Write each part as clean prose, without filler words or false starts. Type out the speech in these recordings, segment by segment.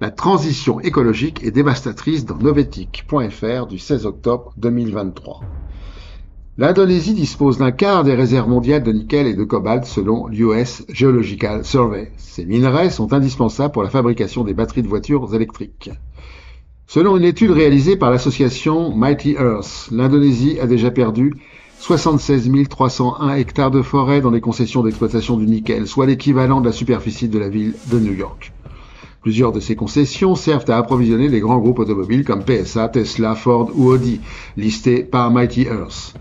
La transition écologique est dévastatrice dans Novetic.fr du 16 octobre 2023. L'Indonésie dispose d'un quart des réserves mondiales de nickel et de cobalt selon l'US Geological Survey. Ces minerais sont indispensables pour la fabrication des batteries de voitures électriques. Selon une étude réalisée par l'association Mighty Earth, l'Indonésie a déjà perdu 76 301 hectares de forêt dans les concessions d'exploitation du nickel, soit l'équivalent de la superficie de la ville de New York. Plusieurs de ces concessions servent à approvisionner les grands groupes automobiles comme PSA, Tesla, Ford ou Audi, listés par Mighty Earth.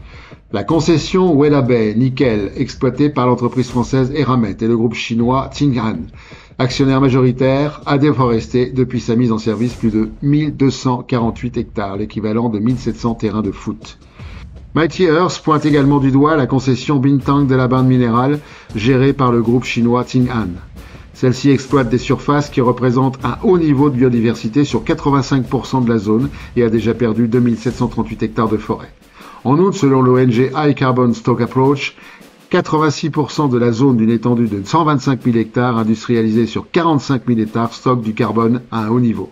La concession Weda Bay Nickel, exploitée par l'entreprise française Eramet et le groupe chinois Tsinghua, actionnaire majoritaire, a déforesté depuis sa mise en service plus de 1248 hectares, l'équivalent de 1700 terrains de foot. Mighty Earth pointe également du doigt la concession Bintang de la bande minérale, gérée par le groupe chinois Tsinghua. Celle-ci exploite des surfaces qui représentent un haut niveau de biodiversité sur 85% de la zone et a déjà perdu 2738 hectares de forêt. En outre, selon l'ONG High Carbon Stock Approach, 86% de la zone d'une étendue de 125 000 hectares industrialisée sur 45 000 hectares stocke du carbone à un haut niveau.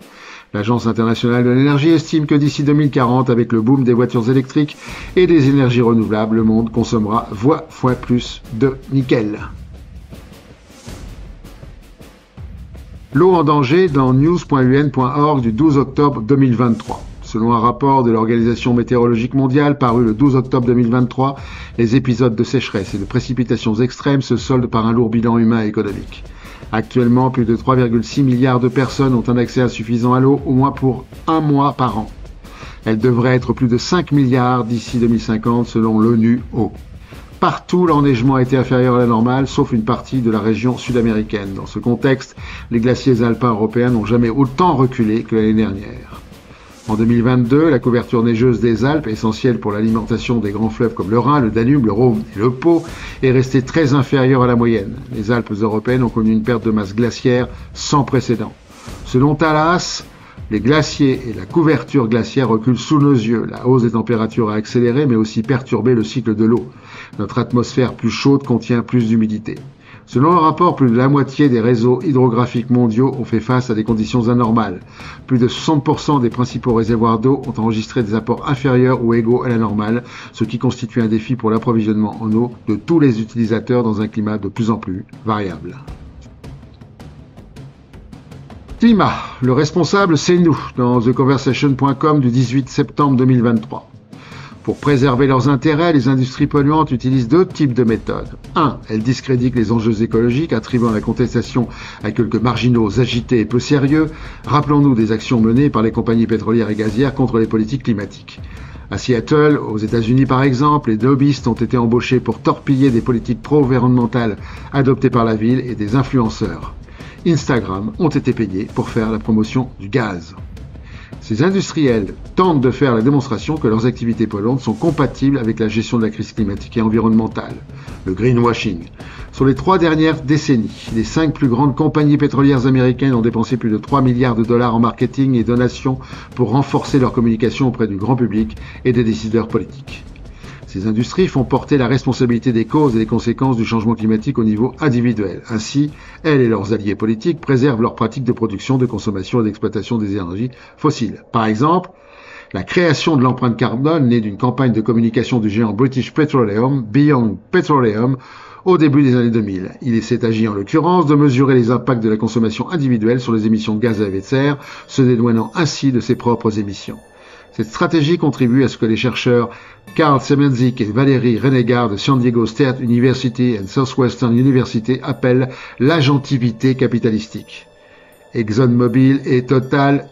L'Agence internationale de l'énergie estime que d'ici 2040, avec le boom des voitures électriques et des énergies renouvelables, le monde consommera 20 fois plus de nickel. L'eau en danger dans news.un.org du 12 octobre 2023. Selon un rapport de l'Organisation météorologique mondiale paru le 12 octobre 2023, les épisodes de sécheresse et de précipitations extrêmes se soldent par un lourd bilan humain et économique. Actuellement, plus de 3,6 milliards de personnes ont un accès insuffisant à l'eau, au moins pour un mois par an. Elle devrait être plus de 5 milliards d'ici 2050 selon l'ONU Eau. Partout, l'enneigement a été inférieur à la normale, sauf une partie de la région sud-américaine. Dans ce contexte, les glaciers alpins européens n'ont jamais autant reculé que l'année dernière. En 2022, la couverture neigeuse des Alpes, essentielle pour l'alimentation des grands fleuves comme le Rhin, le Danube, le Rhône et le Pô, est restée très inférieure à la moyenne. Les Alpes européennes ont connu une perte de masse glaciaire sans précédent. Selon Thalas, les glaciers et la couverture glaciaire reculent sous nos yeux. La hausse des températures a accéléré mais aussi perturbé le cycle de l'eau. Notre atmosphère plus chaude contient plus d'humidité. Selon un rapport, plus de la moitié des réseaux hydrographiques mondiaux ont fait face à des conditions anormales. Plus de 60% des principaux réservoirs d'eau ont enregistré des apports inférieurs ou égaux à la normale, ce qui constitue un défi pour l'approvisionnement en eau de tous les utilisateurs dans un climat de plus en plus variable. Climat. Le responsable, c'est nous, dans theconversation.com du 18 septembre 2023. Pour préserver leurs intérêts, les industries polluantes utilisent deux types de méthodes. 1. Elles discréditent les enjeux écologiques, attribuant la contestation à quelques marginaux agités et peu sérieux. Rappelons-nous des actions menées par les compagnies pétrolières et gazières contre les politiques climatiques. À Seattle, aux États-Unis par exemple, les lobbyistes ont été embauchés pour torpiller des politiques pro-environnementales adoptées par la ville et des influenceurs. Instagram ont été payés pour faire la promotion du gaz. Ces industriels tentent de faire la démonstration que leurs activités polluantes sont compatibles avec la gestion de la crise climatique et environnementale, le greenwashing. Sur les 3 dernières décennies, les 5 plus grandes compagnies pétrolières américaines ont dépensé plus de 3 milliards de dollars en marketing et donations pour renforcer leur communication auprès du grand public et des décideurs politiques. Ces industries font porter la responsabilité des causes et des conséquences du changement climatique au niveau individuel. Ainsi, elles et leurs alliés politiques préservent leurs pratiques de production, de consommation et d'exploitation des énergies fossiles. Par exemple, la création de l'empreinte carbone née d'une campagne de communication du géant British Petroleum, Beyond Petroleum, au début des années 2000. Il s'est agi en l'occurrence de mesurer les impacts de la consommation individuelle sur les émissions de gaz à effet de serre, se dédouanant ainsi de ses propres émissions. Cette stratégie contribue à ce que les chercheurs Carl Semenzik et Valérie Renegard de San Diego State University and Southwestern University appellent l'agentivité capitalistique. ExxonMobil et Total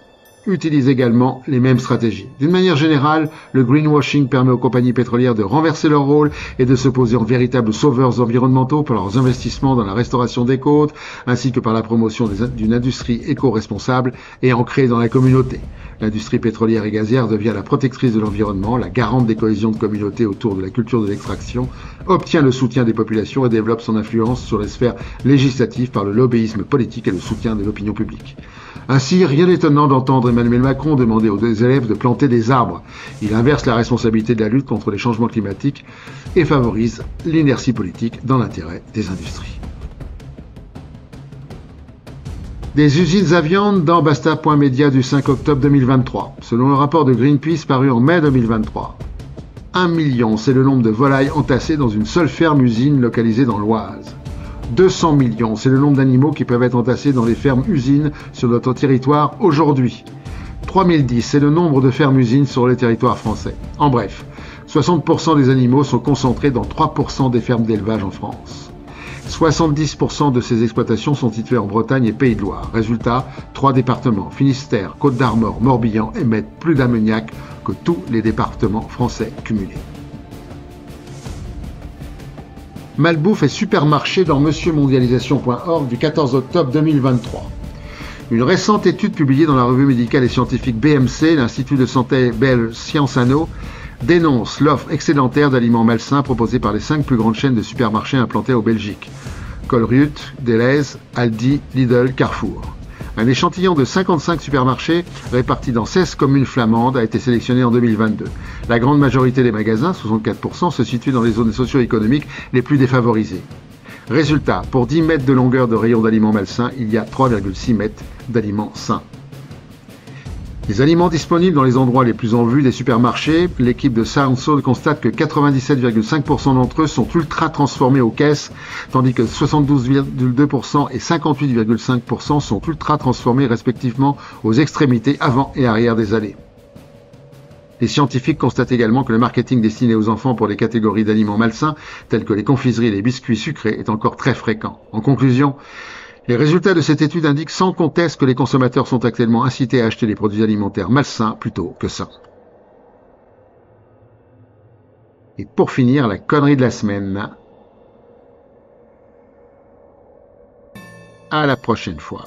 utilisent également les mêmes stratégies. D'une manière générale, le greenwashing permet aux compagnies pétrolières de renverser leur rôle et de se poser en véritables sauveurs environnementaux par leurs investissements dans la restauration des côtes, ainsi que par la promotion d'une industrie éco-responsable et ancrée dans la communauté. L'industrie pétrolière et gazière devient la protectrice de l'environnement, la garante des cohésions de communautés autour de la culture de l'extraction, obtient le soutien des populations et développe son influence sur les sphères législatives par le lobbyisme politique et le soutien de l'opinion publique. Ainsi, rien d'étonnant d'entendre Emmanuel Macron demander aux élèves de planter des arbres. Il inverse la responsabilité de la lutte contre les changements climatiques et favorise l'inertie politique dans l'intérêt des industries. Des usines à viande dans Basta.media du 5 octobre 2023, selon le rapport de Greenpeace paru en mai 2023. 1 million, c'est le nombre de volailles entassées dans une seule ferme-usine localisée dans l'Oise. 200 millions, c'est le nombre d'animaux qui peuvent être entassés dans les fermes-usines sur notre territoire aujourd'hui. 3010, c'est le nombre de fermes-usines sur les territoires français. En bref, 60% des animaux sont concentrés dans 3% des fermes d'élevage en France. 70% de ces exploitations sont situées en Bretagne et Pays de Loire. Résultat, 3 départements, Finistère, Côte-d'Armor, Morbihan, émettent plus d'ammoniac que tous les départements français cumulés. Malbouffe et supermarché dans monsieurmondialisation.org du 14 octobre 2023. Une récente étude publiée dans la revue médicale et scientifique BMC, l'Institut de santé belge Sciences Anno, dénonce l'offre excédentaire d'aliments malsains proposée par les 5 plus grandes chaînes de supermarchés implantées en Belgique. Colruyt, Delhaize, Aldi, Lidl, Carrefour. Un échantillon de 55 supermarchés répartis dans 16 communes flamandes a été sélectionné en 2022. La grande majorité des magasins, 64%, se situent dans les zones socio-économiques les plus défavorisées. Résultat, pour 10 mètres de longueur de rayon d'aliments malsains, il y a 3,6 mètres d'aliments sains. Les aliments disponibles dans les endroits les plus en vue des supermarchés, l'équipe de Soundsoul constate que 97,5% d'entre eux sont ultra transformés aux caisses, tandis que 72,2% et 58,5% sont ultra transformés respectivement aux extrémités avant et arrière des allées. Les scientifiques constatent également que le marketing destiné aux enfants pour les catégories d'aliments malsains, tels que les confiseries et les biscuits sucrés, est encore très fréquent. En conclusion, les résultats de cette étude indiquent sans conteste que les consommateurs sont actuellement incités à acheter des produits alimentaires malsains plutôt que sains. Et pour finir, la connerie de la semaine. À la prochaine fois.